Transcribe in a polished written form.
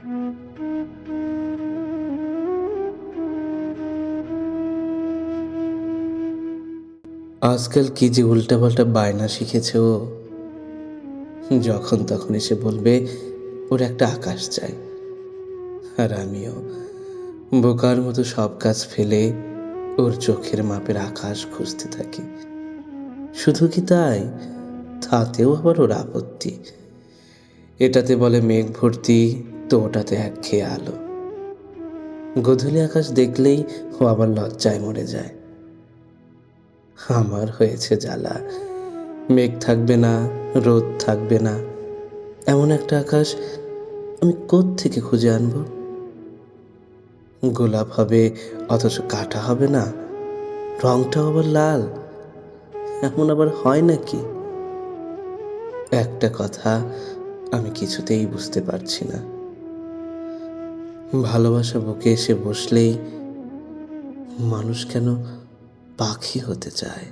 আজকাল কি যে উল্টাপাল্টা বায়না শিখেছে ও। যখন তখন এসে বলবে ওর একটা আকাশ চাই, আর আমিও বোকার মতো সব কাজ ফেলে ওর চোখের মাপের আকাশ খুঁজতে থাকি। শুধু কি তাই, তাতেও আবার ওর আপত্তি। এটাতে বলে মেঘ ভর্তি, তো ওটাতে একঘেয়ে আলো। গোধূলি আকাশ দেখলেই ও আবার লজ্জায় মরে যায়। আমার হয়েছে জ্বালা, মেঘ থাকবে না, রোদ থাকবে না, এমন একটা আকাশ আমি কোত্থেকে খুঁজে আনবো? গোলাপ হবে অথচ কাটা হবে না, রংটাও আবার লাল, এমন আবার হয় নাকি? একটা কথা আমি কিছুতেই বুঝতে পারছি না। ভালোবাসা বুকে এসে বসলেই মানুষ কেন পাখি হতে চায়?